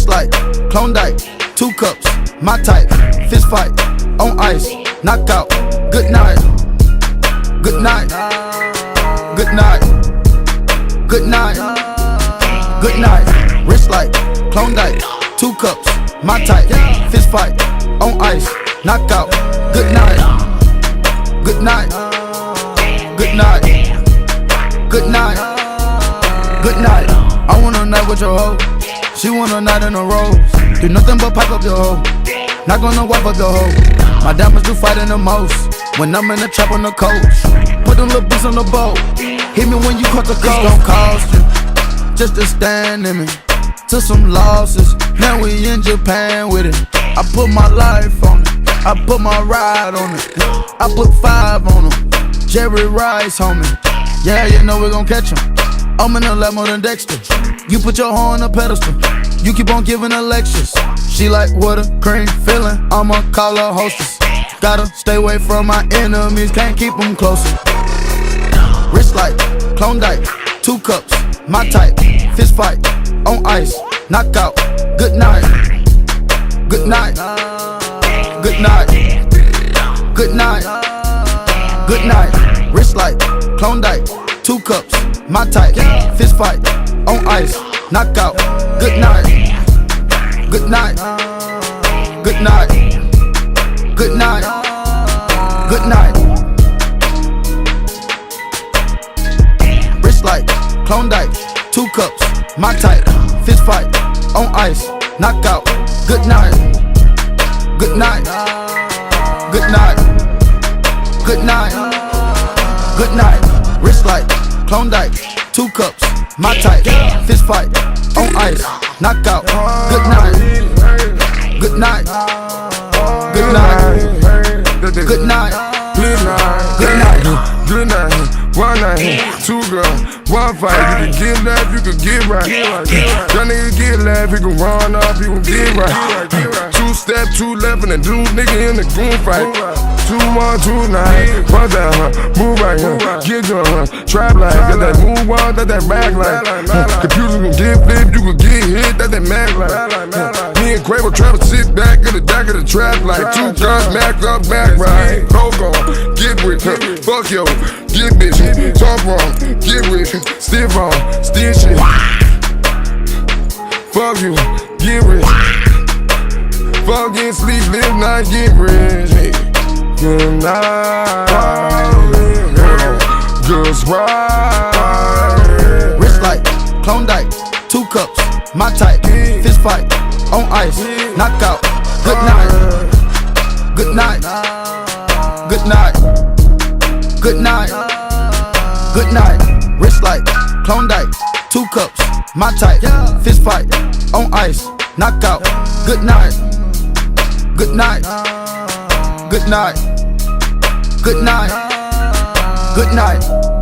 Wrist like Klondike, 2 cups, my type. Fist fight, on ice, knockout. Good night, good night, good night, good night, good night. Wrist like Klondike, 2 cups, my type. Fist fight, on ice, knockout. Good night, good night, good night, good night, good night. I want a night with your hoe. She want a night in a row. Do nothing but pipe up your hoe. Not gonna wipe up your hoe. My diamonds do fighting the most when I'm in the trap on the coast. Put them little beats on the boat. Hit me when you caught the coast. It's gon' cost you just to stand in me. Took some losses, now we in Japan with it. I put my life on it, I put my ride on it. I put 5 on him, Jerry Rice, homie. Yeah, you know we gon' catch him. I'm in the lab more than Dexter. You put your hoe on a pedestal, you keep on giving her lectures. She like what a cream feeling, I'ma call her hostess. Gotta stay away from my enemies, can't keep them closer. Wrist like Klondike, 2 cups, my type. Fist fight, on ice, knockout. Good night, good night, good night, good night, good night. Wrist like Klondike, 2 cups, my type. Fist fight, on ice, knockout. Good night, good night, good night, good night, good night. Wrist like Klondike, 2 cups, my type. Fist fight, on ice, knockout. Good night, good night, good night, good night, good night. Wrist like Klondike, 2 cups, my type. Fist fight, on ice, knockout. Good night, good night, good night, good night, good night. Good night. 1 night, 2 girls, 1 fight. You can get left, you can get right. That nigga get left, he can run up, he can get right. 2 step, 2 left, and a dude nigga in the goon fight. 2 1, 2 9, 1 down, move right here, get drunk, trap like that. That move on, that back like. Computer can get flipped, you can get hit, that mag like. Me and Quavo travel, sit back in the back of the trap like. 2 guns, back up, back right. Go go, get with her, fuck yo, get bitch. Talk wrong, get rich, stiff on, still shit. Fuck you, get rich. Fuck get sleep, live night, get rich. Hey. Good night, good ride. Wrist like Klondike, 2 cups, my type. Fist fight, on ice, knockout. Good night, good night, good night, good night, good night. Wrist like Klondike, 2 cups, my type. Fist fight, on ice, knockout. Good night, good night, good night, good night, good night.